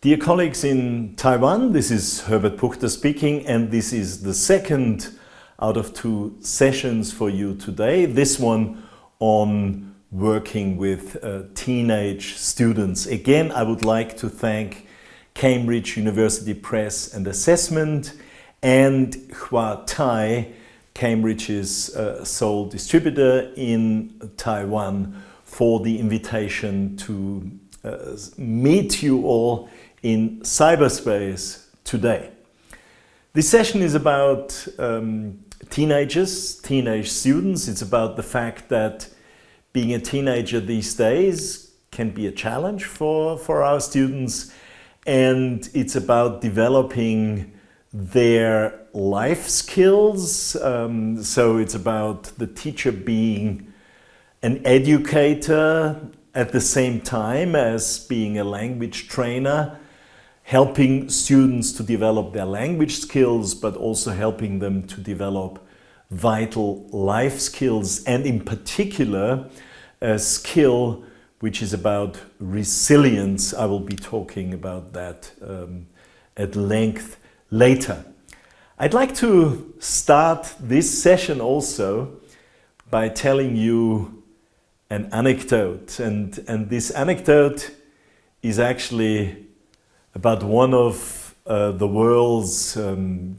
Dear colleagues in Taiwan, this is Herbert Puchta speaking, and this is the second out of 2 sessions for you today. This one on working with teenage students. Again, I would like to thank Cambridge University Press and Assessment and Hua Tai, Cambridge's sole distributor in Taiwan, for the invitation to meet you all in cyberspace today. This session is about teenage students. It's about the fact that being a teenager these days can be a challenge for our students, and it's about developing their life skills. So it's about the teacher being an educator at the same time as being a language trainer, helping students to develop their language skills, but also helping them to develop vital life skills, and in particular a skill which is about resilience. I will be talking about that at length later. I'd like to start this session also by telling you an anecdote, and this anecdote is actually about one of the world's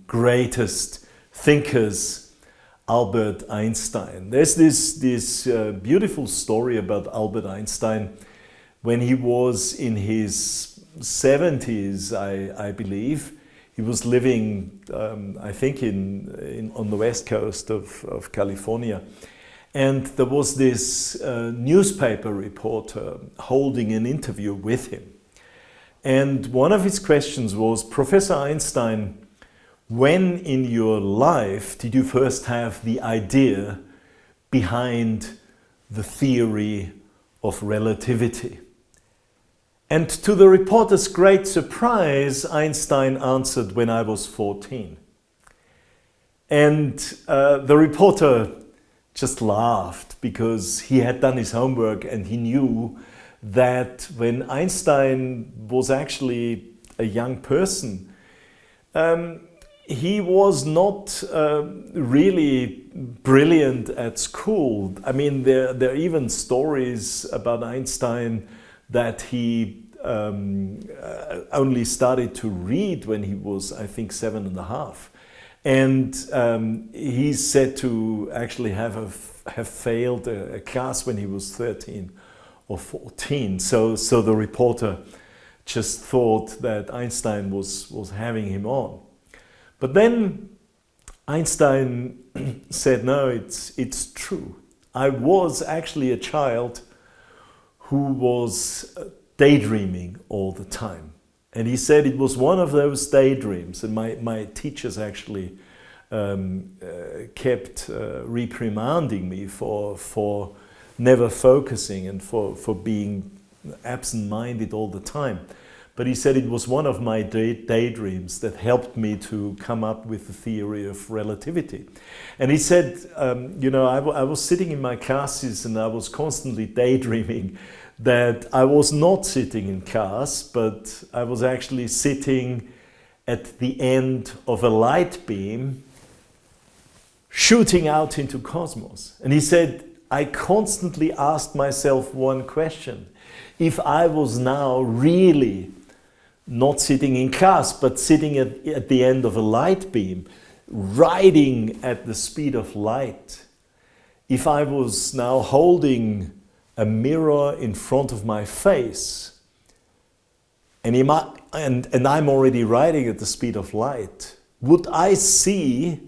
greatest thinkers, Albert Einstein. There's this beautiful story about Albert Einstein. When he was in his 70s, I believe, he was living, I think, on the west coast of California. And there was this newspaper reporter holding an interview with him. And one of his questions was, Professor Einstein, when in your life did you first have the idea behind the theory of relativity? And to the reporter's great surprise, Einstein answered, when I was 14. And the reporter just laughed, because he had done his homework and he knew that when Einstein was actually a young person, he was not really brilliant at school. I mean, there are even stories about Einstein that he only started to read when he was, I think, 7.5. And he's said to actually have failed a class when he was 13 or 14. So the reporter just thought that Einstein was having him on. But then Einstein said, no, it's true. I was actually a child who was daydreaming all the time. And he said it was one of those daydreams, and my teachers actually kept reprimanding me for never focusing and for being absent-minded all the time. But he said it was one of my daydreams that helped me to come up with the theory of relativity. And he said, I was sitting in my classes and I was constantly daydreaming that I was not sitting in class, but I was actually sitting at the end of a light beam shooting out into cosmos. And he said, I constantly asked myself one question. If I was now really not sitting in class, but sitting at the end of a light beam, riding at the speed of light, if I was now holding a mirror in front of my face, and I'm already riding at the speed of light, would I see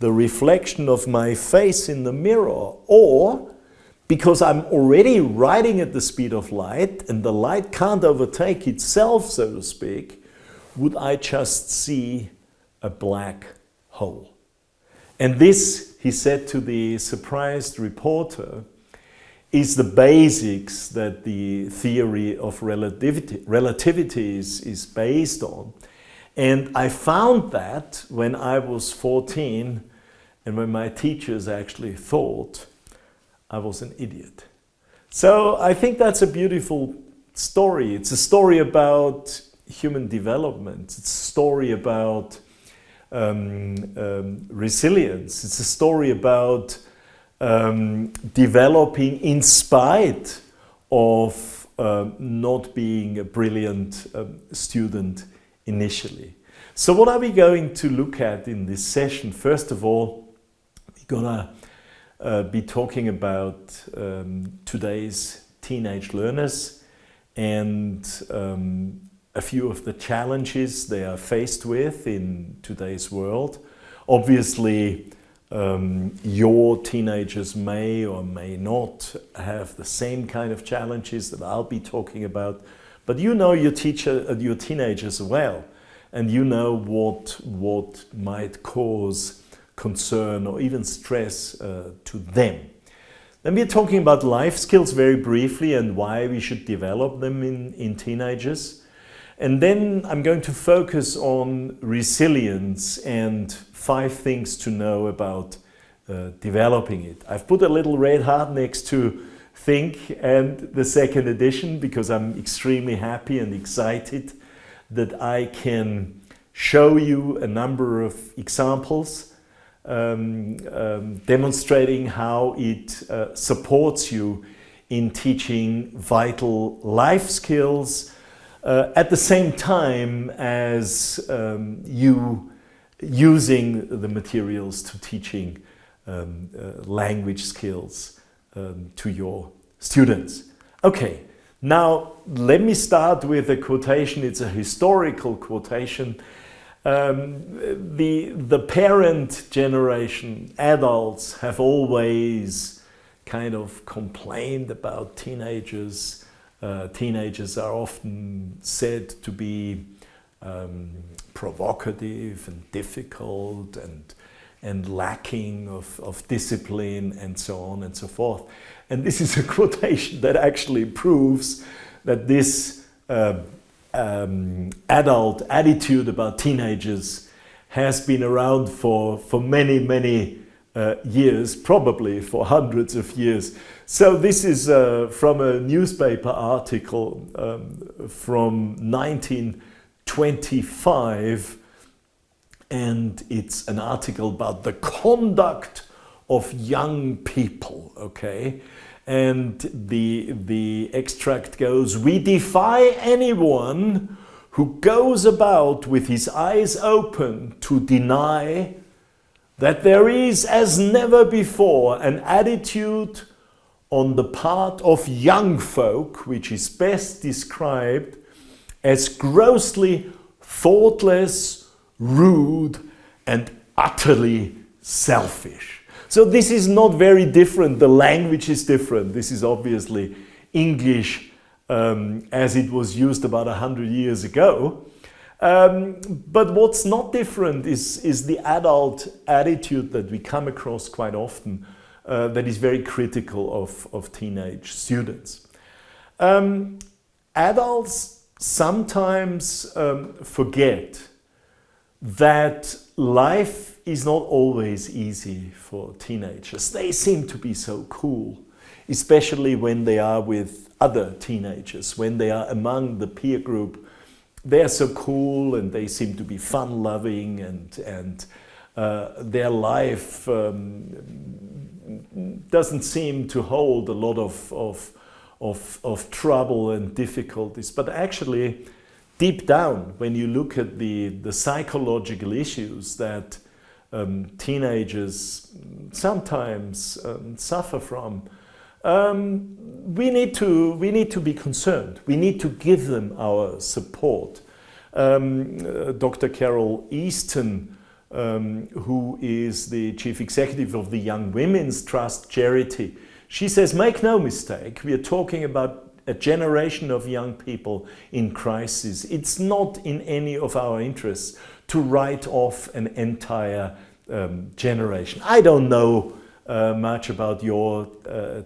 the reflection of my face in the mirror? Or, because I'm already riding at the speed of light and the light can't overtake itself, so to speak, would I just see a black hole? And this, he said to the surprised reporter, is the basics that the theory of relativity is based on. And I found that when I was 14 and when my teachers actually thought I was an idiot. So I think that's a beautiful story. It's a story about human development. It's a story about resilience. It's a story about developing in spite of not being a brilliant student initially. So what are we going to look at in this session? First of all, we're gonna be talking about today's teenage learners and a few of the challenges they are faced with in today's world. Obviously, your teenagers may or may not have the same kind of challenges that I'll be talking about, but you know your teenagers well, and you know what might cause concern or even stress to them. Then we're talking about life skills very briefly and why we should develop them in teenagers. And then I'm going to focus on resilience and 5 things to know about developing it. I've put a little red heart next to Think and the second edition because I'm extremely happy and excited that I can show you a number of examples demonstrating how it supports you in teaching vital life skills at the same time as you using the materials to teaching language skills to your students. Okay, now let me start with a quotation. It's a historical quotation. The parent generation, adults, have always kind of complained about teenagers. Teenagers are often said to be provocative and difficult and lacking of discipline and so on and so forth. And this is a quotation that actually proves that this adult attitude about teenagers has been around for many years, probably for hundreds of years. So this is from a newspaper article from 1925, and it's an article about the conduct of young people, okay? And the extract goes, "We defy anyone who goes about with his eyes open to deny that there is, as never before, an attitude on the part of young folk which is best described as grossly thoughtless, rude, and utterly selfish." So this is not very different. The language is different. This is obviously English as it was used about 100 years ago. But what's not different is the adult attitude that we come across quite often that is very critical of teenage students. Adults sometimes forget that life is not always easy for teenagers. They seem to be so cool, especially when they are with other teenagers, when they are among the peer group. They're so cool and they seem to be fun-loving and their life doesn't seem to hold a lot of trouble and difficulties. But actually, deep down, when you look at the psychological issues that teenagers sometimes suffer from, we need to be concerned. We need to give them our support. Dr. Carol Easton, who is the chief executive of the Young Women's Trust charity, she says, make no mistake, we are talking about a generation of young people in crisis. It's not in any of our interests to write off an entire generation. I don't know much about your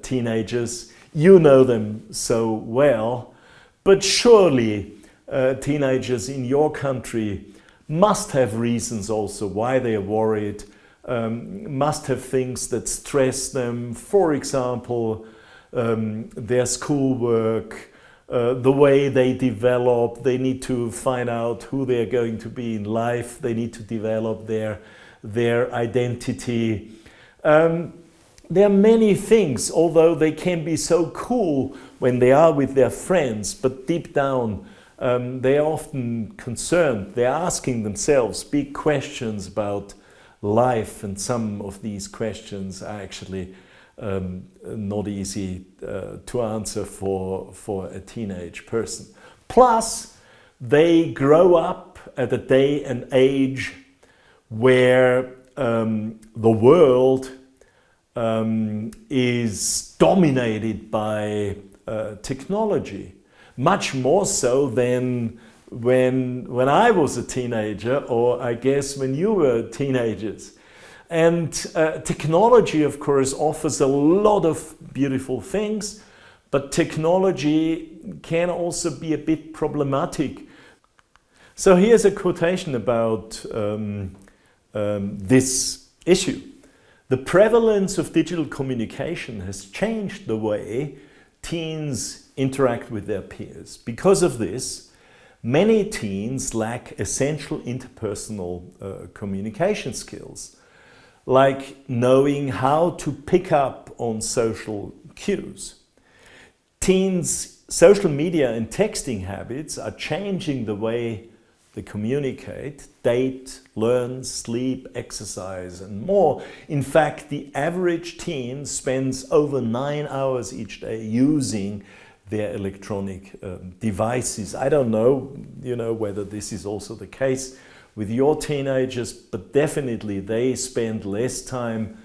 teenagers. You know them so well, but surely teenagers in your country must have reasons also why they are worried, must have things that stress them. For example, their schoolwork, the way they develop. They need to find out who they're going to be in life. They need to develop their identity. There are many things, although they can be so cool when they are with their friends, but deep down they are often concerned. They're asking themselves big questions about life, and some of these questions are actually not easy to answer for a teenage person. Plus, they grow up at a day and age where the world is dominated by technology, much more so than when I was a teenager, or I guess when you were teenagers. And technology, of course, offers a lot of beautiful things, but technology can also be a bit problematic. So here's a quotation about this issue. The prevalence of digital communication has changed the way teens interact with their peers. Because of this, many teens lack essential interpersonal communication skills, like knowing how to pick up on social cues. Teens' social media and texting habits are changing the way they communicate, date, learn, sleep, exercise, and more. In fact, the average teen spends over 9 hours each day using their electronic devices. I don't know, whether this is also the case with your teenagers, but definitely they spend less time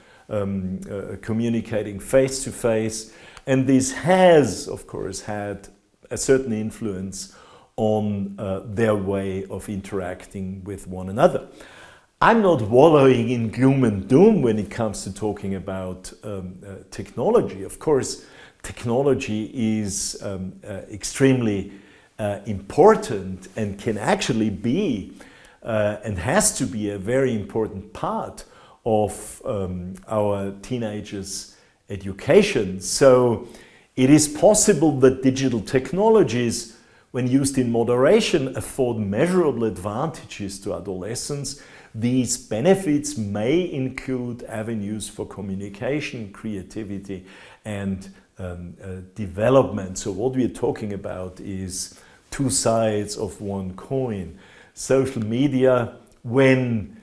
communicating face to face, and this has, of course, had a certain influence on their way of interacting with one another. I'm not wallowing in gloom and doom when it comes to talking about technology. Of course, technology is extremely important and can actually be and has to be a very important part of our teenagers' education. So it is possible that digital technologies, when used in moderation, afford measurable advantages to adolescents. These benefits may include avenues for communication, creativity, and development. So what we are talking about is two sides of one coin. Social media, when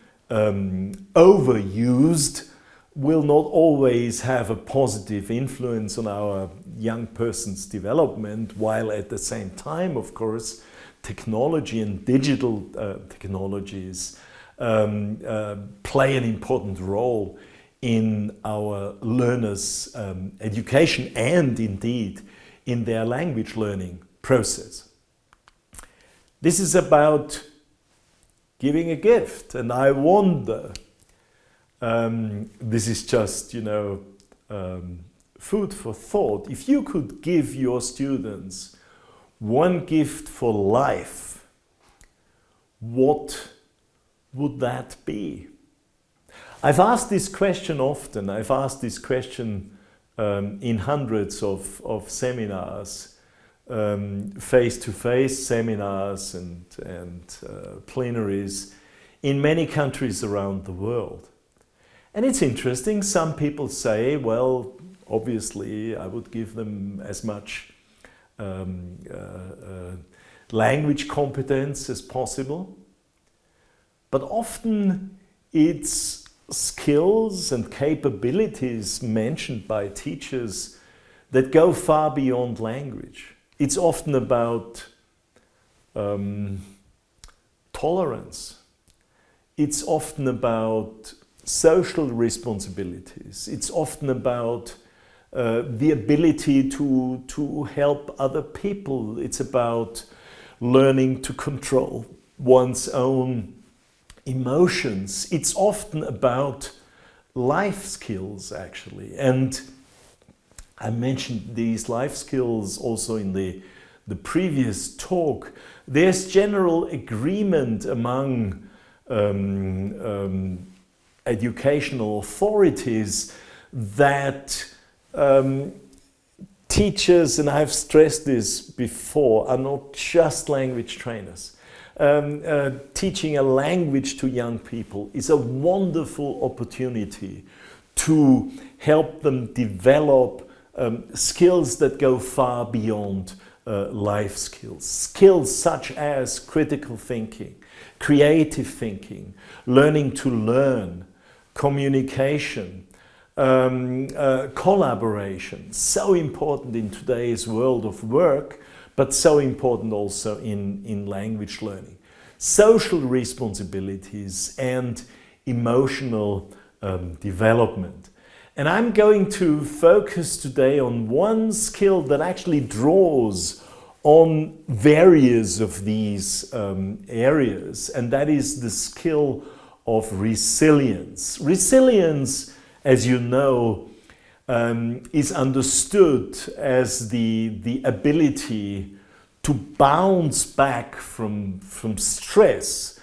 overused, will not always have a positive influence on our young person's development, while at the same time, of course, technology and digital technologies play an important role in our learners' education and indeed in their language learning process. This is about giving a gift, and I wonder, this is just, food for thought. If you could give your students one gift for life, what would that be? I've asked this question often. I've asked this question in hundreds of seminars, face-to-face seminars and plenaries in many countries around the world. And it's interesting, some people say, well, obviously I would give them as much language competence as possible, but often it's skills and capabilities mentioned by teachers that go far beyond language. It's often about tolerance. It's often about social responsibilities. It's often about the ability to help other people. It's about learning to control one's own emotions. It's often about life skills, actually. And I mentioned these life skills also in the previous talk. There's general agreement among educational authorities that teachers, and I've stressed this before, are not just language trainers. Teaching a language to young people is a wonderful opportunity to help them develop skills that go far beyond life skills. Skills such as critical thinking, creative thinking, learning to learn, communication, collaboration. So important in today's world of work, but so important also in language learning. Social responsibilities and emotional development. And I'm going to focus today on one skill that actually draws on various of these areas, and that is the skill of resilience. Resilience, as you know, is understood as the ability to bounce back from stress,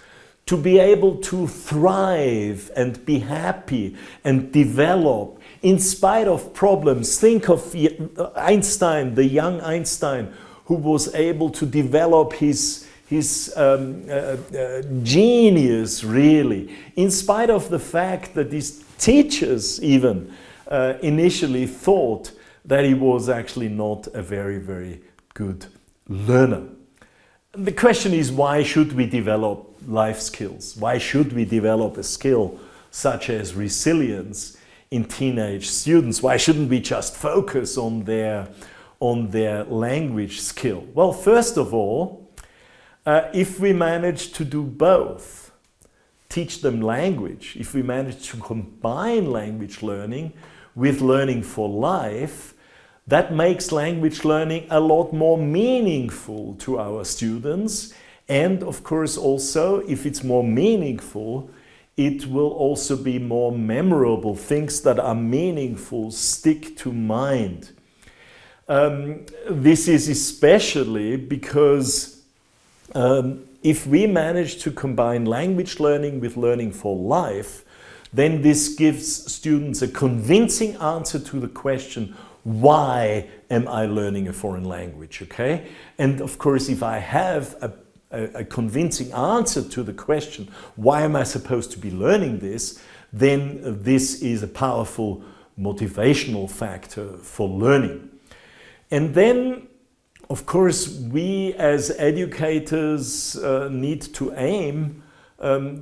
to be able to thrive and be happy and develop in spite of problems. Think of Einstein, the young Einstein, who was able to develop his genius, really, in spite of the fact that his teachers even initially thought that he was actually not a very, very good learner. The question is, why should we develop life skills? Why should we develop a skill such as resilience in teenage students? Why shouldn't we just focus on their language skill? Well, first of all, if we manage to do both, teach them language, if we manage to combine language learning with learning for life, that makes language learning a lot more meaningful to our students. And of course also, if it's more meaningful, it will also be more memorable. Things that are meaningful stick to mind. This is especially because if we manage to combine language learning with learning for life, then this gives students a convincing answer to the question, why am I learning a foreign language, okay? And of course, if I have a convincing answer to the question, why am I supposed to be learning this, then this is a powerful motivational factor for learning. And then, of course, we as educators need to aim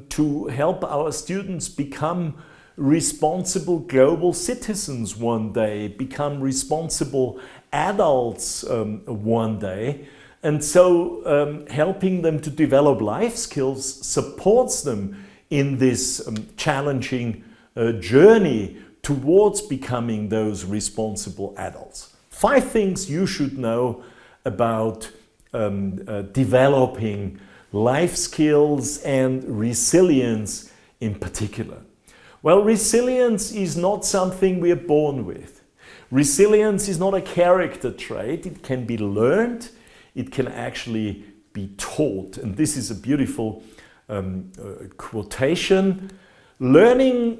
to help our students become responsible global citizens one day, become responsible adults one day. And so helping them to develop life skills supports them in this challenging journey towards becoming those responsible adults. 5 things you should know about developing life skills and resilience in particular. Well, resilience is not something we are born with. Resilience is not a character trait. It can be learned. It can actually be taught. And this is a beautiful quotation. Learning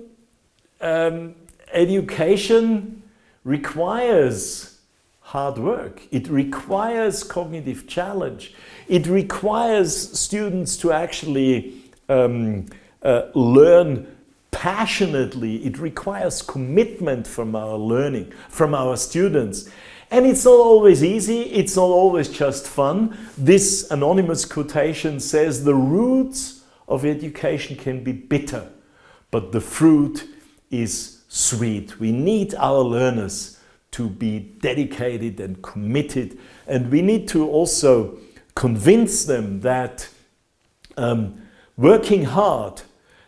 education requires hard work. It requires cognitive challenge. It requires students to actually learn passionately. It requires commitment from our learning, from our students. And it's not always easy, it's not always just fun. This anonymous quotation says, the roots of education can be bitter, but the fruit is sweet. We need our learners to be dedicated and committed, and we need to also convince them that working hard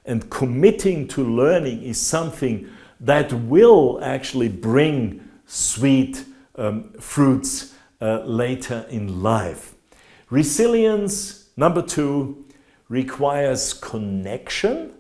and committing to learning is something that will actually bring sweet fruits later in life. Resilience, number 2, requires connection.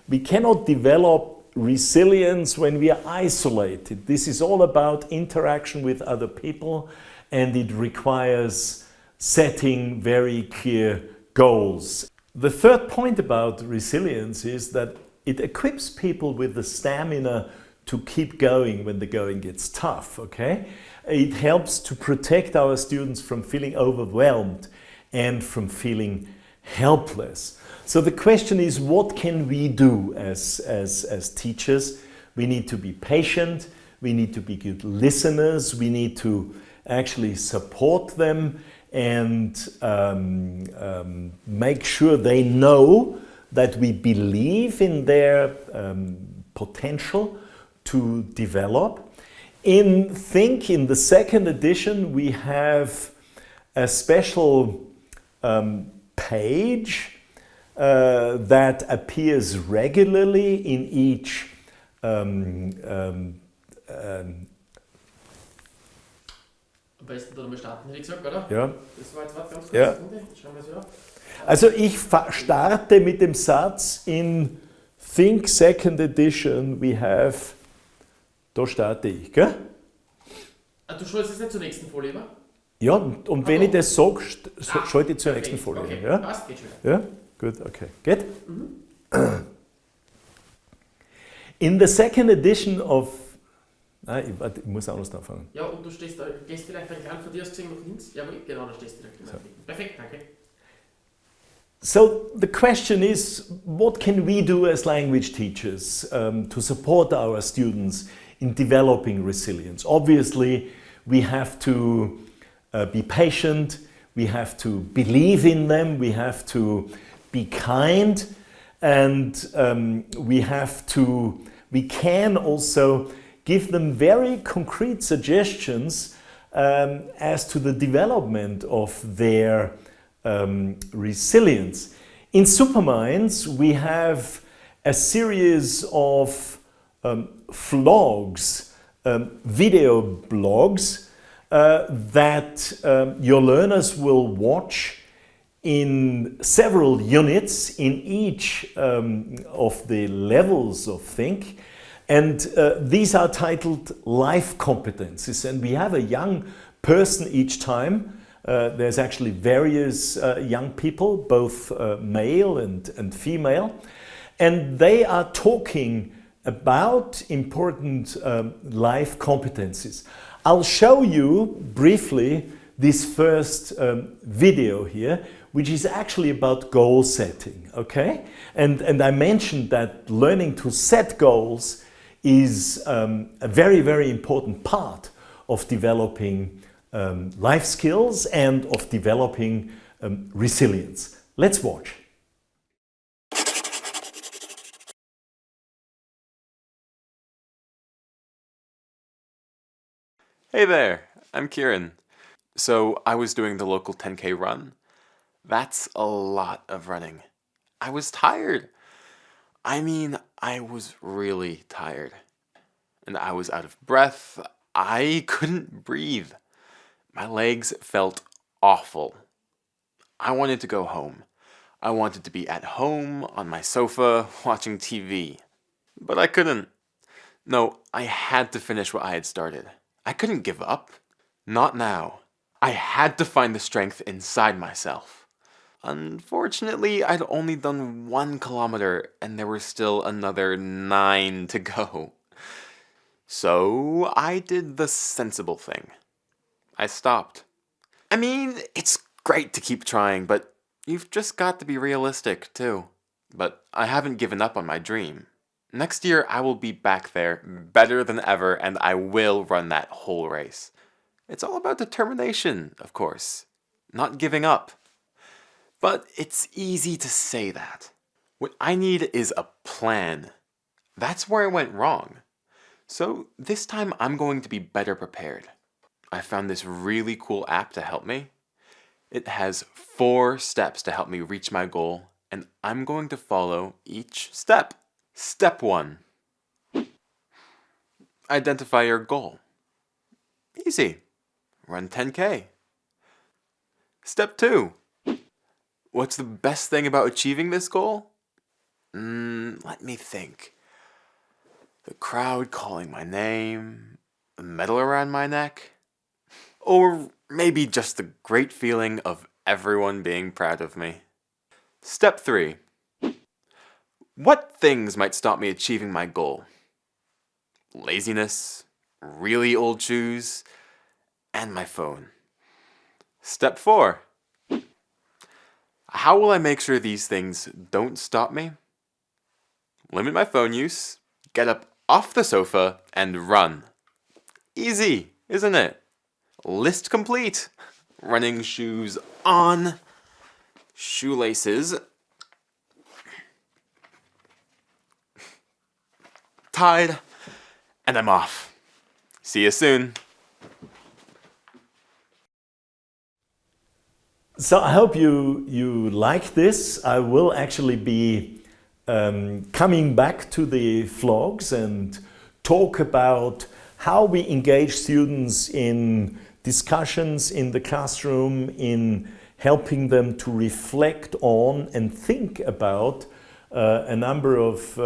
We cannot develop resilience when we are isolated. This is all about interaction with other people, and it requires setting very clear goals. The third point about resilience is that it equips people with the stamina to keep going when the going gets tough, okay? It helps to protect our students from feeling overwhelmed and from feeling helpless. So the question is, what can we do as teachers? We need to be patient, we need to be good listeners, we need to actually support them and make sure they know that we believe in their potential to develop. In the second edition, we have a special page that appears regularly in each Am besten da mal starten, hätte ich gesagt, oder? Ja. Das war jetzt was ganz kurz. Ja. Schauen wir es wieder. Also ich starte mit dem Satz in Think Second Edition we have, da starte ich, gell? Du schaust jetzt nicht zur nächsten Folie, oder? Ja, und wenn ich das sage, schalte ich zur perfekt. nächsten Folie. Okay, Ja? passt, geht schon. Ja, gut, okay. Geht? In the second edition of... Nein, ich muss anders anfangen. Ja, und du gehst vielleicht dann gerade von dir aus gesehen nach links. Jawohl, genau, da stehst du da genau. Perfekt, danke. So the question is, what can we do as language teachers to support our students in developing resilience? Obviously, we have to be patient, we have to believe in them, we have to be kind, and we can also give them very concrete suggestions as to the development of their resilience. In Superminds, we have a series of vlogs, video blogs that your learners will watch in several units in each of the levels of think. And these are titled life competencies, and we have a young person each time. There's actually various young people, both male and female, and they are talking about important life competencies. I'll show you briefly this first video here, which is actually about goal setting, okay? And I mentioned that learning to set goals is a very, very important part of developing life skills and of developing resilience. Let's watch. Hey there, I'm Kieran. So I was doing the local 10K run. That's a lot of running. I was tired. I mean, I was really tired. And I was out of breath. I couldn't breathe. My legs felt awful. I wanted to go home. I wanted to be at home on my sofa watching TV. But I couldn't. No, I had to finish what I had started. I couldn't give up. Not now. I had to find the strength inside myself. Unfortunately, I'd only done 1 kilometer and there were still another 9 to go. So I did the sensible thing. I stopped. I mean, it's great to keep trying, but you've just got to be realistic too. But I haven't given up on my dream. Next year I will be back there better than ever and I will run that whole race. It's all about determination, of course. Not giving up. But it's easy to say that. What I need is a plan. That's where I went wrong. So this time I'm going to be better prepared. I found this really cool app to help me. It has 4 steps to help me reach my goal, and I'm going to follow each step. Step 1. Identify your goal. Easy. Run 10K. Step 2. What's the best thing about achieving this goal? Let me think. The crowd calling my name, a medal around my neck, or maybe just the great feeling of everyone being proud of me. Step 3. What things might stop me achieving my goal? laziness, really old shoes, and my phone. Step 4. How will I make sure these things don't stop me? Limit my phone use, get up off the sofa, and run. Easy, isn't it? List complete. Running shoes on, shoelaces tied, and I'm off. See you soon. So I hope you like this. I will actually be coming back to the vlogs and talk about how we engage students in discussions in the classroom, in helping them to reflect on and think about a number of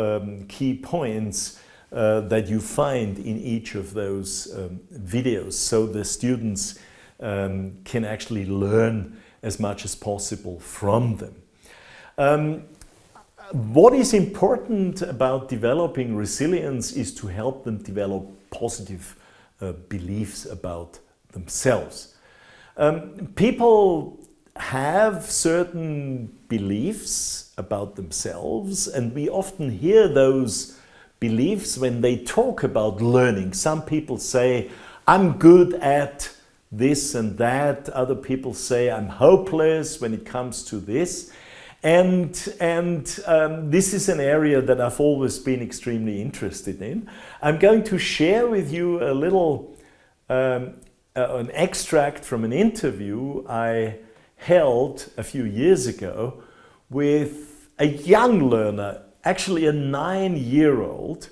key points that you find in each of those videos, so the students can actually learn as much as possible from them. What is important about developing resilience is to help them develop positive beliefs about themselves. People have certain beliefs about themselves, and we often hear those beliefs when they talk about learning. Some people say, I'm good at this and that. Other people say, I'm hopeless when it comes to this. And this is an area that I've always been extremely interested in. I'm going to share with you a little an extract from an interview I held a few years ago with a young learner, actually a 9-year-old,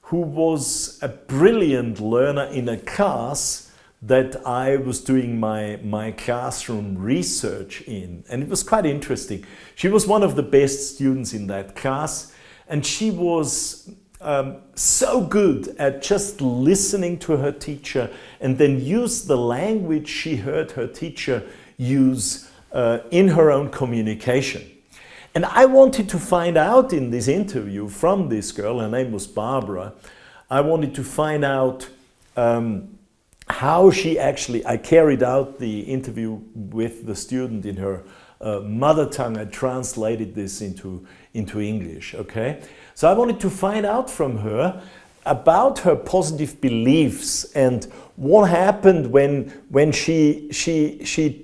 who was a brilliant learner in a class that I was doing my classroom research in. And it was quite interesting. She was one of the best students in that class, and she was so good at just listening to her teacher and then use the language she heard her teacher use in her own communication. And I wanted to find out in this interview from this girl, her name was Barbara, I wanted to find out how she actually, I carried out the interview with the student in her mother tongue. I translated this into English, okay? So I wanted to find out from her about her positive beliefs and what happened when she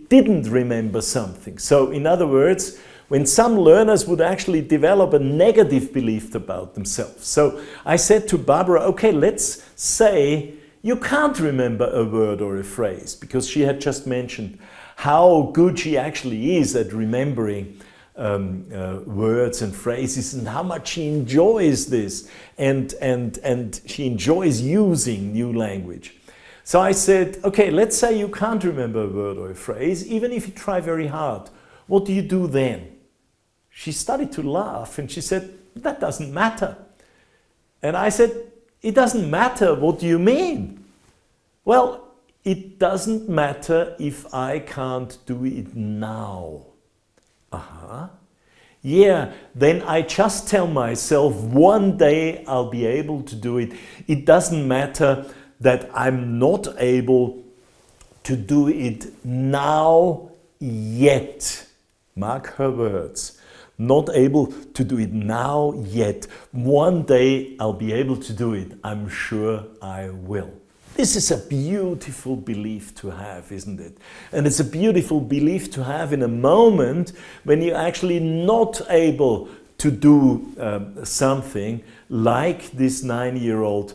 didn't remember something. So in other words, when some learners would actually develop a negative belief about themselves. So I said to Barbara, okay, let's say you can't remember a word or a phrase, because she had just mentioned how good she actually is at remembering words and phrases and how much she enjoys this and she enjoys using new language. So I said, okay, let's say you can't remember a word or a phrase, even if you try very hard. What do you do then? She started to laugh and she said, that doesn't matter. And I said, it doesn't matter. What do you mean? Well, it doesn't matter if I can't do it now. Yeah, then I just tell myself one day I'll be able to do it. It doesn't matter that I'm not able to do it now yet. Mark her words. Not able to do it now yet. One day I'll be able to do it. I'm sure I will. This is a beautiful belief to have, isn't it? And it's a beautiful belief to have in a moment when you're actually not able to do something like this 9-year-old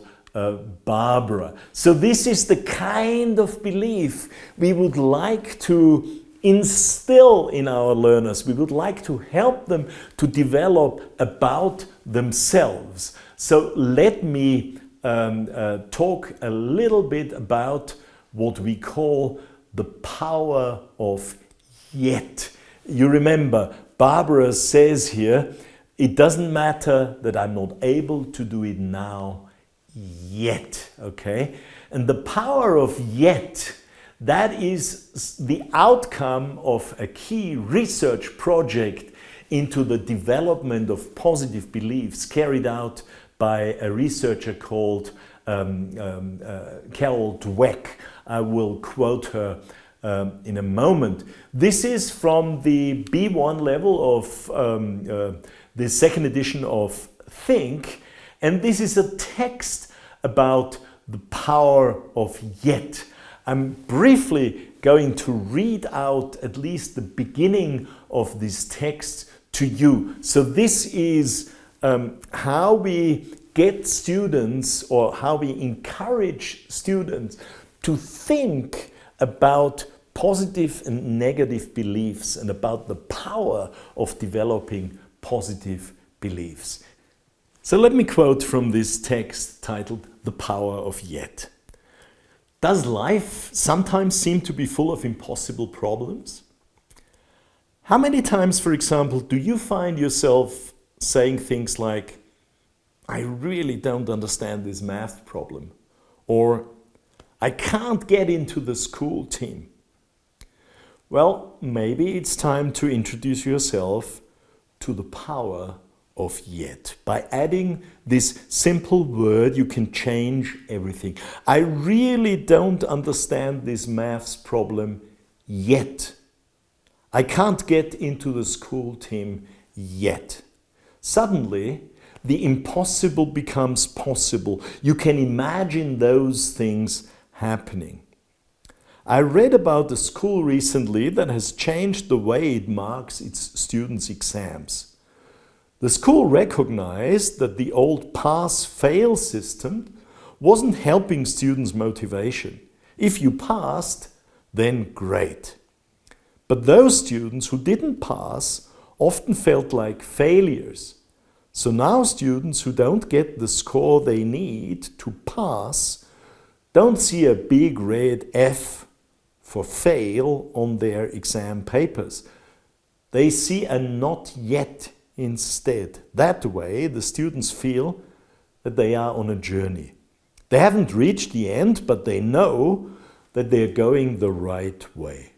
Barbara. So this is the kind of belief we would like to instill in our learners. We would like to help them to develop about themselves. So let me talk a little bit about what we call the power of yet. You remember, Barbara says here, it doesn't matter that I'm not able to do it now yet, okay? And the power of yet, that is the outcome of a key research project into the development of positive beliefs carried out by a researcher called Carol Dweck. I will quote her in a moment. This is from the B1 level of the second edition of Think, and this is a text about the power of yet. I'm briefly going to read out at least the beginning of this text to you. So this is how we get students, or how we encourage students to think about positive and negative beliefs and about the power of developing positive beliefs. So let me quote from this text titled "The Power of Yet." Does life sometimes seem to be full of impossible problems? How many times, for example, do you find yourself saying things like, "I really don't understand this math problem," or "I can't get into the school team"? Well, maybe it's time to introduce yourself to the power of yet. By adding this simple word, you can change everything. I really don't understand this maths problem yet. I can't get into the school team yet. Suddenly, the impossible becomes possible. You can imagine those things happening. I read about a school recently that has changed the way it marks its students' exams. The school recognized that the old pass-fail system wasn't helping students' motivation. If you passed, then great. But those students who didn't pass often felt like failures. So now students who don't get the score they need to pass don't see a big red F for fail on their exam papers. They see a not yet instead. That way, the students feel that they are on a journey. They haven't reached the end, but they know that they're going the right way.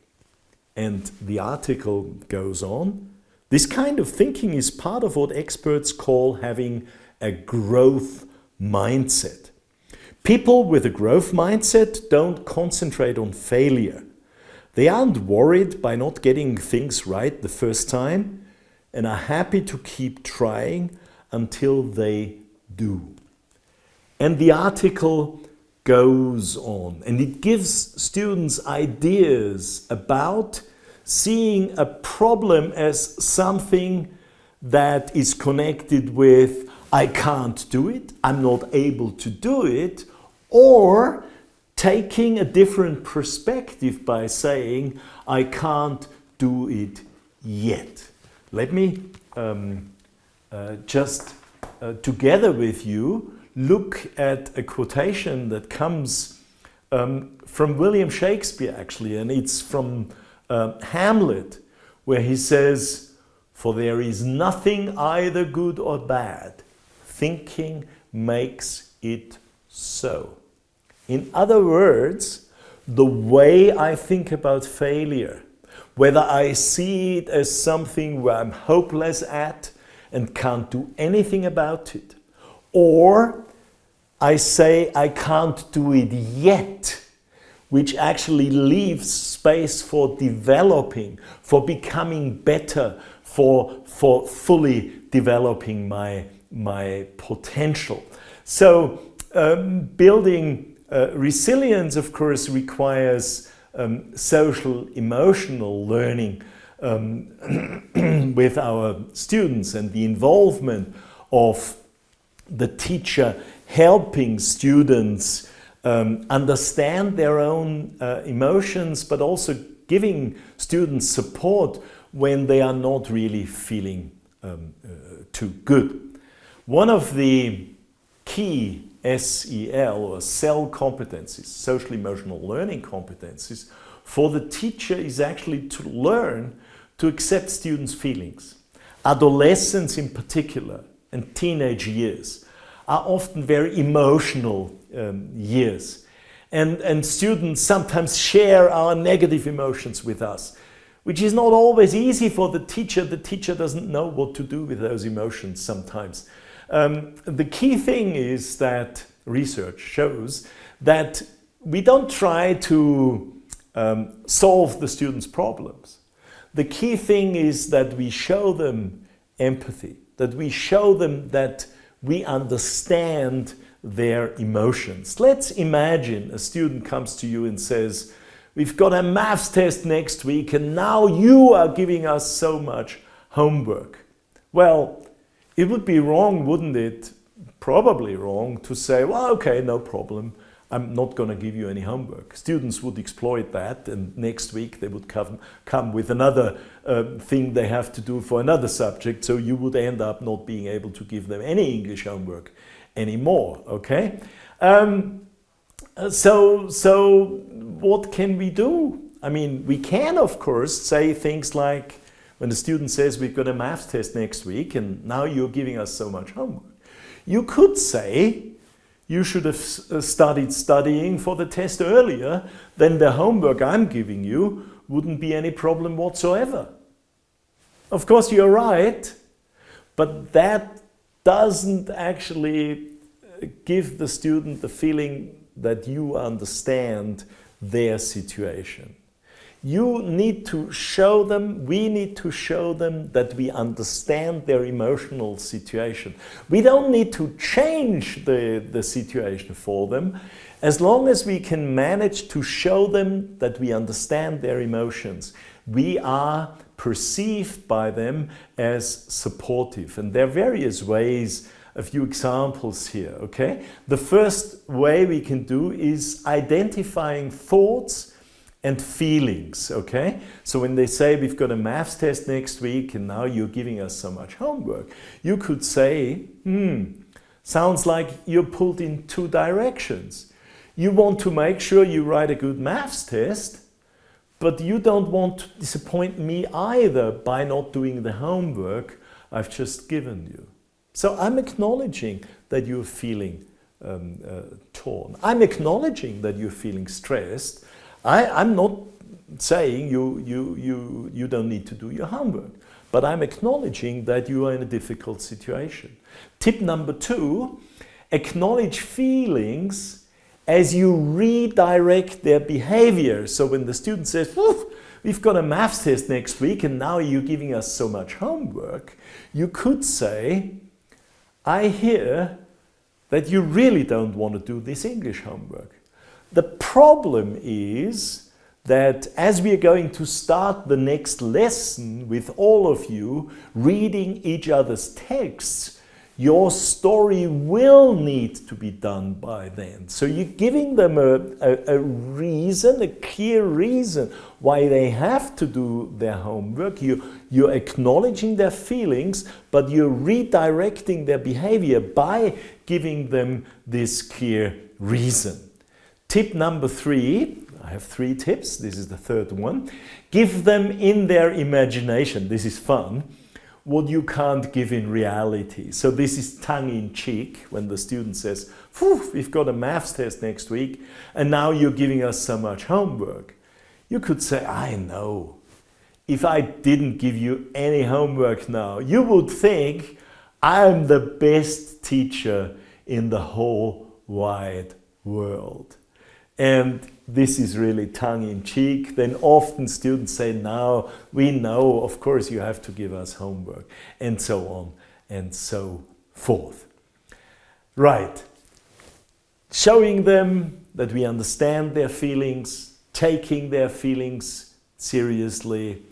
And the article goes on. This kind of thinking is part of what experts call having a growth mindset. People with a growth mindset don't concentrate on failure. They aren't worried by not getting things right the first time and are happy to keep trying until they do. And the article goes on, and it gives students ideas about seeing a problem as something that is connected with "I can't do it," "I'm not able to do it," or taking a different perspective by saying "I can't do it yet." Let me together with you look at a quotation that comes from William Shakespeare, actually, and it's from Hamlet, where he says, "For there is nothing either good or bad. Thinking makes it so." In other words, the way I think about failure, whether I see it as something where I'm hopeless at and can't do anything about it, or I say I can't do it yet, which actually leaves space for developing, for becoming better, for fully developing my potential. So building resilience, of course, requires social emotional learning with our students, and the involvement of the teacher helping students understand their own emotions, but also giving students support when they are not really feeling too good. One of the key SEL or SEL competencies, social emotional learning competencies, for the teacher is actually to learn to accept students' feelings. Adolescents in particular, and teenage years, are often very emotional years. And students sometimes share our negative emotions with us, which is not always easy for the teacher. The teacher doesn't know what to do with those emotions sometimes. The key thing is that research shows that we don't try to solve the students' problems. The key thing is that we show them empathy, that we show them that we understand their emotions. Let's imagine a student comes to you and says, we've got a maths test next week and now you are giving us so much homework. Well, it would be wrong, wouldn't it? Probably wrong to say, well, okay, no problem. I'm not going to give you any homework. Students would exploit that, and next week they would come with another thing they have to do for another subject, so you would end up not being able to give them any English homework anymore, okay? So what can we do? I mean, we can, of course, say things like, when the student says, we've got a maths test next week, and now you're giving us so much homework. You could say, you should have started studying for the test earlier, then the homework I'm giving you wouldn't be any problem whatsoever. Of course, you're right, but that doesn't actually give the student the feeling that you understand their situation. You need to show them, we need to show them that we understand their emotional situation. We don't need to change the situation for them, as long as we can manage to show them that we understand their emotions. We are perceived by them as supportive. And there are various ways, a few examples here, okay? The first way we can do is identifying thoughts and feelings, okay? So when they say, we've got a maths test next week and now you're giving us so much homework, you could say, sounds like you're pulled in two directions. You want to make sure you write a good maths test, but you don't want to disappoint me either by not doing the homework I've just given you. So I'm acknowledging that you're feeling torn. I'm acknowledging that you're feeling stressed. I'm not saying you don't need to do your homework, but I'm acknowledging that you are in a difficult situation. Tip number 2, acknowledge feelings as you redirect their behavior. So when the student says, we've got a maths test next week and now you're giving us so much homework, you could say, I hear that you really don't want to do this English homework. The problem is that as we are going to start the next lesson with all of you reading each other's texts, your story will need to be done by then. So you're giving them a reason, a clear reason why they have to do their homework. You're acknowledging their feelings, but you're redirecting their behavior by giving them this clear reason. Tip number 3, I have 3 tips, this is the third one. Give them in their imagination, this is fun, what you can't give in reality. So this is tongue-in-cheek when the student says, we've got a maths test next week and now you're giving us so much homework. You could say, I know, if I didn't give you any homework now, you would think I'm the best teacher in the whole wide world. And this is really tongue-in-cheek. Then often students say, now we know, of course you have to give us homework, and so on and so forth. Right. Showing them that we understand their feelings, taking their feelings seriously,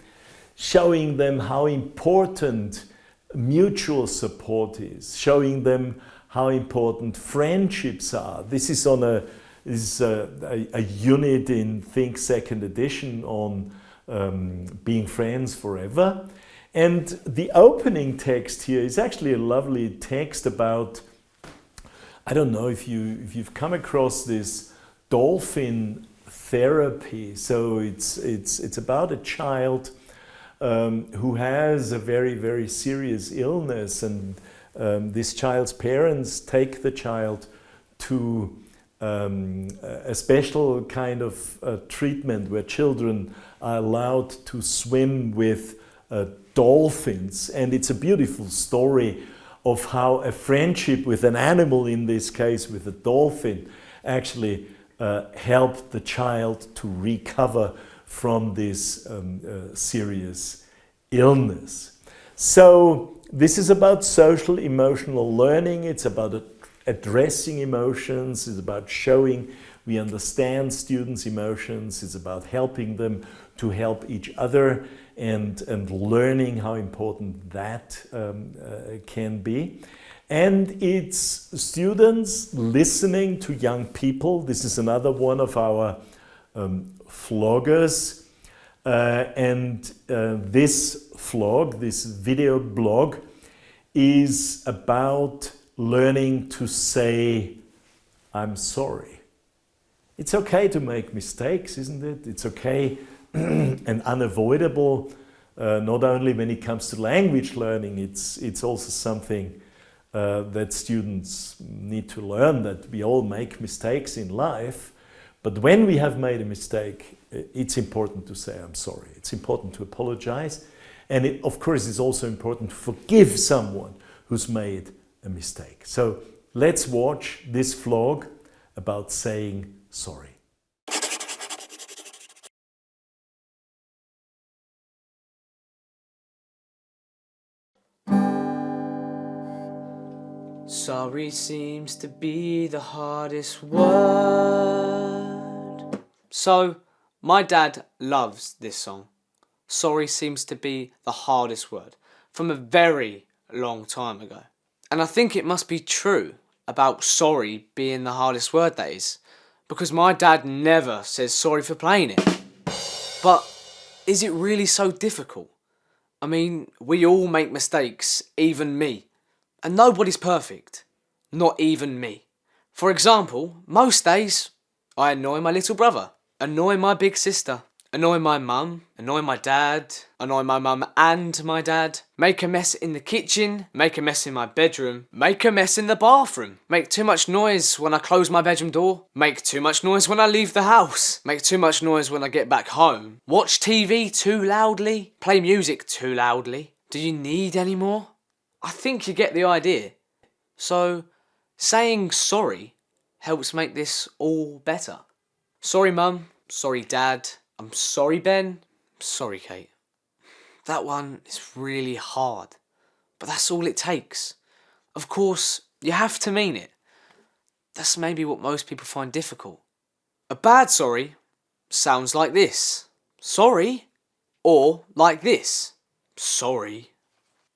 showing them how important mutual support is, showing them how important friendships are. This is on a unit in Think Second Edition on being friends forever. And the opening text here is actually a lovely text about, I don't know if you've come across this dolphin therapy. So it's about a child who has a very, very serious illness, and this child's parents take the child to a special kind of treatment where children are allowed to swim with dolphins. And it's a beautiful story of how a friendship with an animal, in this case with a dolphin, actually helped the child to recover from this serious illness. So this is about social emotional learning. It's about addressing emotions. It's about showing we understand students' emotions. It's about helping them to help each other and learning how important that can be. And it's students listening to young people. This is another one of our vloggers. This vlog, this video blog, is about learning to say, I'm sorry. It's okay to make mistakes, isn't it? It's okay and unavoidable, not only when it comes to language learning, it's also something that students need to learn, that we all make mistakes in life. But when we have made a mistake, it's important to say, I'm sorry. It's important to apologize. And of course, it's also important to forgive someone who's made a mistake. So let's watch this vlog about saying sorry. Sorry seems to be the hardest word. So, my dad loves this song. Sorry seems to be the hardest word from a very long time ago. And I think it must be true about sorry being the hardest word, that is, because my dad never says sorry for playing it. But is it really so difficult? I mean, we all make mistakes, even me. And nobody's perfect, not even me. For example, most days, I annoy my little brother, annoy my big sister, annoy my mum, annoy my dad, annoy my mum and my dad, make a mess in the kitchen, make a mess in my bedroom, make a mess in the bathroom, make too much noise when I close my bedroom door, make too much noise when I leave the house, make too much noise when I get back home, watch TV too loudly, play music too loudly. Do you need any more? I think you get the idea. So, saying sorry helps make this all better. Sorry Mum, sorry Dad, I'm sorry Ben, I'm sorry Kate. That one is really hard, but that's all it takes. Of course, you have to mean it. That's maybe what most people find difficult. A bad sorry sounds like this. Sorry, or like this. Sorry.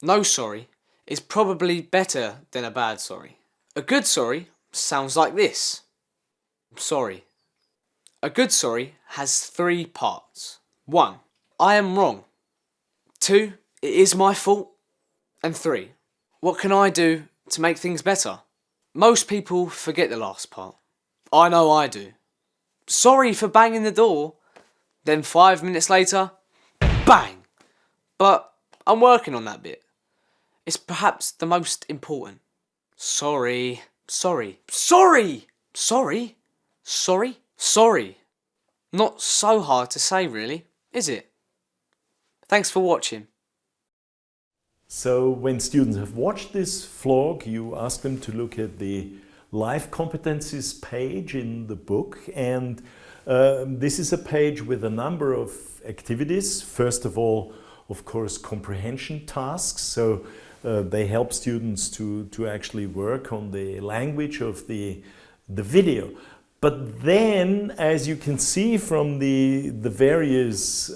No sorry is probably better than a bad sorry. A good sorry sounds like this. Sorry. A good sorry has 3 parts. 1. I am wrong. 2. It is my fault. And 3. What can I do to make things better? Most people forget the last part. I know I do. Sorry for banging the door. Then 5 minutes later, bang! But I'm working on that bit. It's perhaps the most important. Sorry, sorry, sorry, sorry, sorry, sorry. Not so hard to say really, is it? Thanks for watching. So when students have watched this vlog, you ask them to look at the life competencies page in the book, and this is a page with a number of activities. First of all, of course, comprehension tasks. So they help students to actually work on the language of the video. But then, as you can see from the various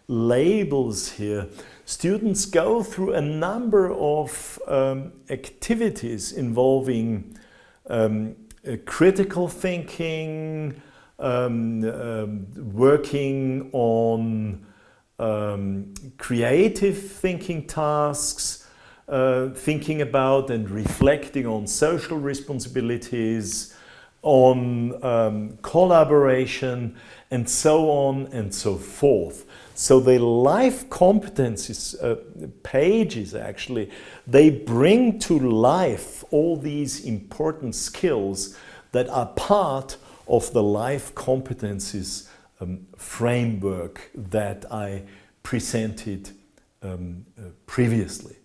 labels here, students go through a number of activities involving critical thinking, working on creative thinking tasks, thinking about and reflecting on social responsibilities, on collaboration, and so on and so forth. So the life competencies pages actually, they bring to life all these important skills that are part of the life competencies framework that I presented previously.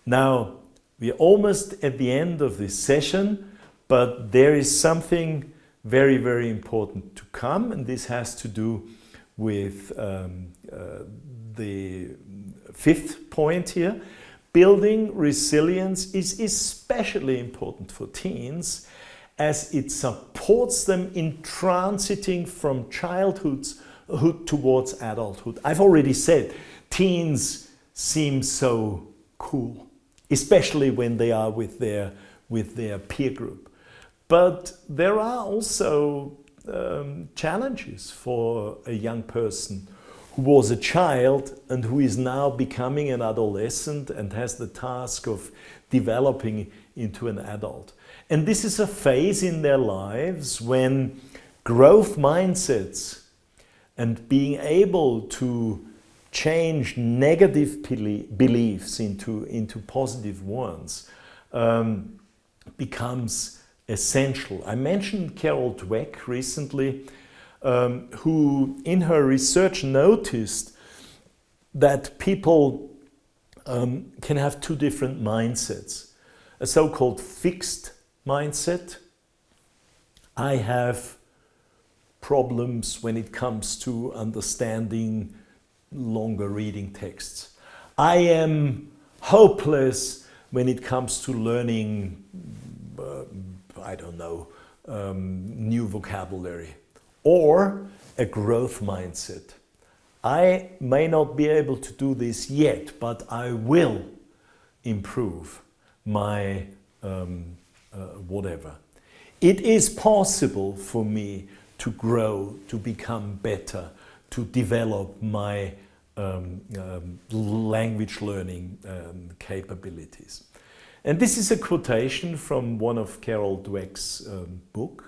Now, We are almost at the end of this session, but there is something very, very important to come, and this has to do with the fifth point here. Building resilience is especially important for teens as it supports them in transiting from childhood towards adulthood. I've already said teens seem so cool, especially when they are with their peer group. But there are also challenges for a young person who was a child and who is now becoming an adolescent and has the task of developing into an adult. And this is a phase in their lives when growth mindsets and being able to change negative beliefs into positive ones becomes essential. I mentioned Carol Dweck recently, who in her research noticed that people can have two different mindsets. A so-called fixed mindset. I have problems when it comes to understanding longer reading texts. I am hopeless when it comes to learning, new vocabulary. Or a growth mindset. I may not be able to do this yet, but I will improve my whatever. It is possible for me to grow, to become better, to develop my language learning capabilities. And this is a quotation from one of Carol Dweck's book.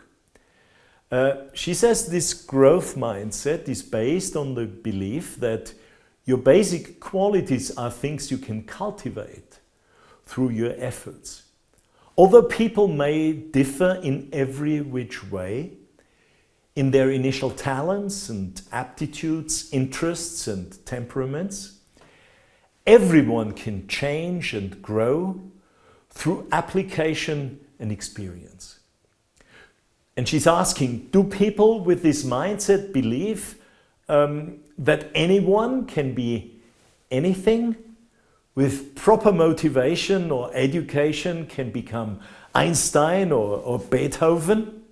She says this growth mindset is based on the belief that your basic qualities are things you can cultivate through your efforts. Although people may differ in every which way, in their initial talents and aptitudes, interests and temperaments, everyone can change and grow through application and experience. And she's asking, do people with this mindset believe that anyone can be anything? With proper motivation or education can become Einstein or Beethoven?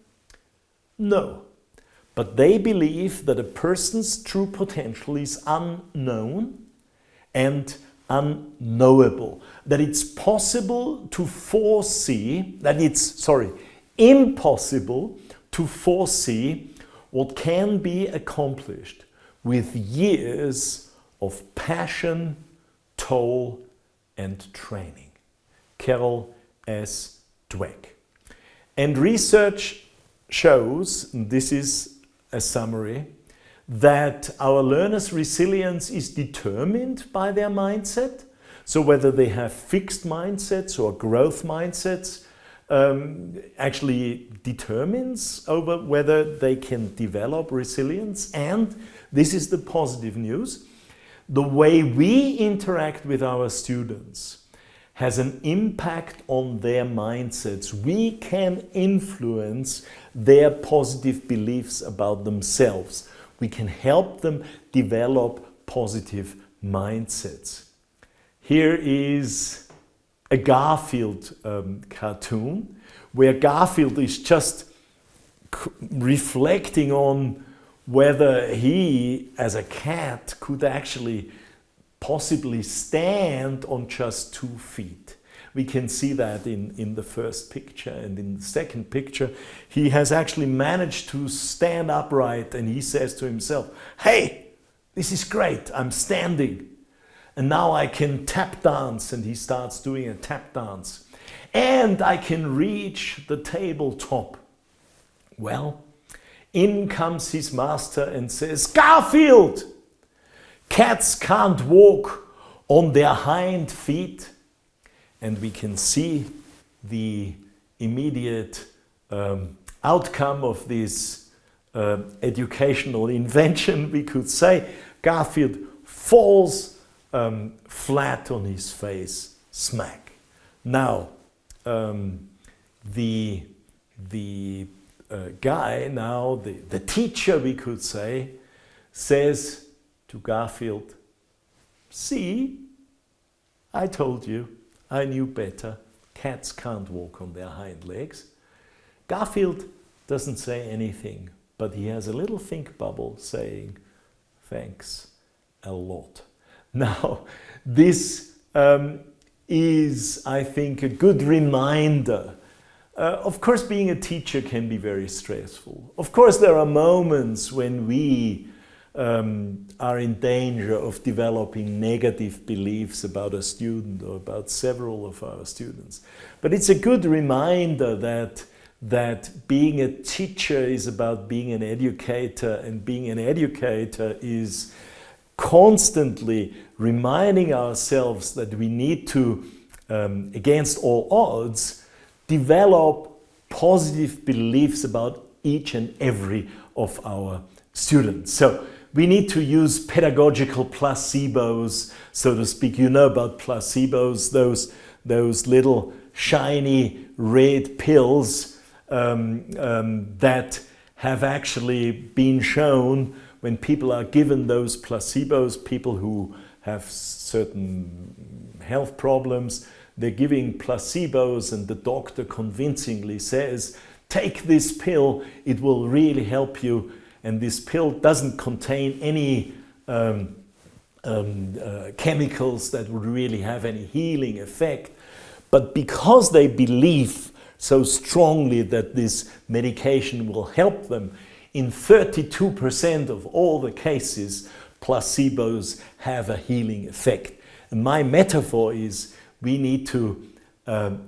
No. But they believe that a person's true potential is unknown and unknowable. That it's possible to foresee, impossible to foresee what can be accomplished with years of passion, toil and training. Carol S. Dweck. And research shows, and this is a summary, that our learners' resilience is determined by their mindset. So whether they have fixed mindsets or growth mindsets, actually determines over whether they can develop resilience. And this is the positive news. The way we interact with our students has an impact on their mindsets. We can influence their positive beliefs about themselves. We can help them develop positive mindsets. Here is a Garfield cartoon, where Garfield is just reflecting on whether he, as a cat, could actually possibly stand on just 2 feet. We can see that in the first picture, and in the second picture he has actually managed to stand upright, and he says to himself, "Hey, this is great, I'm standing. And now I can tap dance," and he starts doing a tap dance. "And I can reach the tabletop." Well, in comes his master and says, "Garfield, cats can't walk on their hind feet." And we can see the immediate outcome of this educational invention, we could say. Garfield falls flat on his face, smack. Now, the guy now, the teacher, we could say, says to Garfield, "See, I told you, I knew better. Cats can't walk on their hind legs." Garfield doesn't say anything, but he has a little think bubble saying, "Thanks a lot." Now, this is, I think, a good reminder. Of course, being a teacher can be very stressful. Of course, there are moments when we are in danger of developing negative beliefs about a student or about several of our students. But it's a good reminder that being a teacher is about being an educator, and being an educator is constantly reminding ourselves that we need to, against all odds, develop positive beliefs about each and every of our students. So we need to use pedagogical placebos, so to speak. You know about placebos, those little shiny red pills that have actually been shown when people are given those placebos, people who have certain health problems, they're giving placebos and the doctor convincingly says, "Take this pill, it will really help you." And this pill doesn't contain any chemicals that would really have any healing effect. But because they believe so strongly that this medication will help them, in 32% of all the cases, placebos have a healing effect. And my metaphor is we need to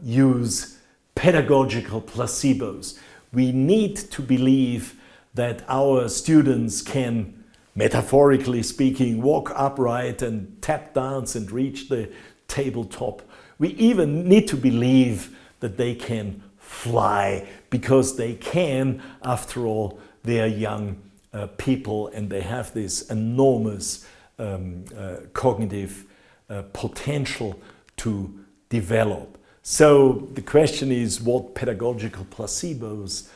use pedagogical placebos. We need to believe that our students can, metaphorically speaking, walk upright and tap dance and reach the tabletop. We even need to believe that they can fly, because they can, after all, they are young people and they have this enormous cognitive potential to develop. So the question is, what pedagogical placebos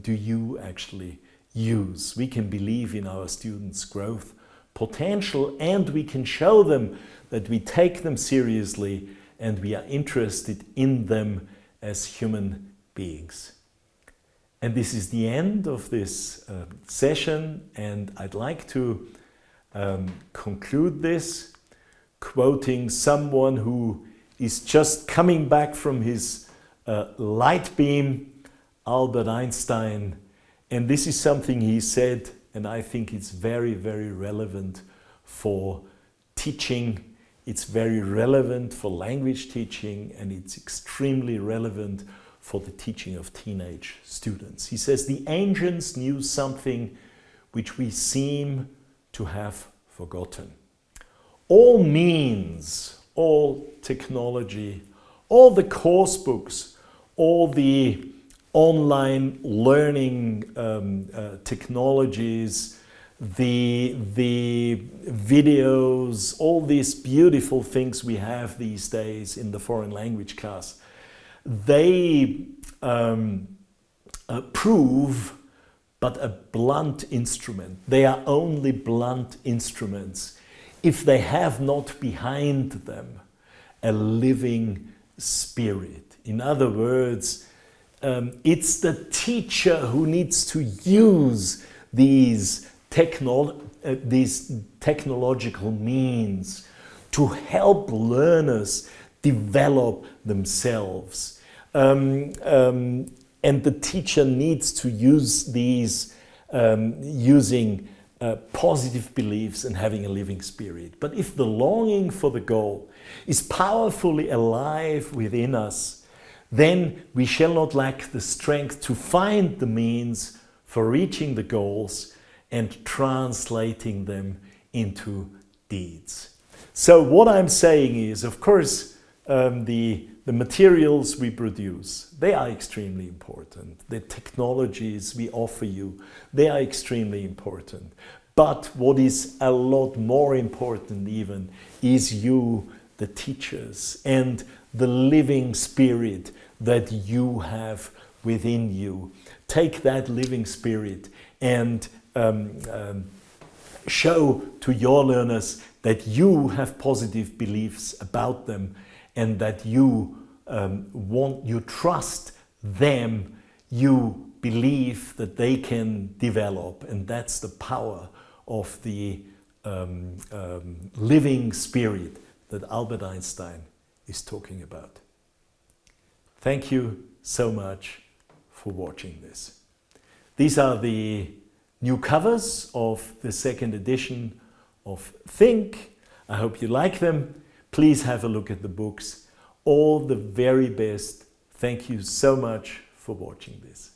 do you actually use? We can believe in our students' growth potential, and we can show them that we take them seriously and we are interested in them as human beings. And this is the end of this session, and I'd like to conclude this quoting someone who is just coming back from his light beam, Albert Einstein. And this is something he said, and I think it's very, very relevant for teaching. It's very relevant for language teaching, and it's extremely relevant for the teaching of teenage students. He says, "The ancients knew something which we seem to have forgotten. All means, all technology, all the course books, all the online learning technologies, the videos, all these beautiful things we have these days in the foreign language class, they prove but a blunt instrument. They are only blunt instruments if they have not behind them a living spirit. In other words, it's the teacher who needs to use these technological means to help learners develop themselves. And the teacher needs to use these using positive beliefs and having a living spirit. But if the longing for the goal is powerfully alive within us, then we shall not lack the strength to find the means for reaching the goals and translating them into deeds. So what I'm saying is, of course, the materials we produce, they are extremely important. The technologies we offer you, they are extremely important. But what is a lot more important even is you, the teachers and the living spirit that you have within you. Take that living spirit and show to your learners that you have positive beliefs about them and that you you trust them, you believe that they can develop, and that's the power of the living spirit that Albert Einstein is talking about. Thank you so much for watching this. These are the new covers of the second edition of Think. I hope you like them. Please have a look at the books. All the very best. Thank you so much for watching this.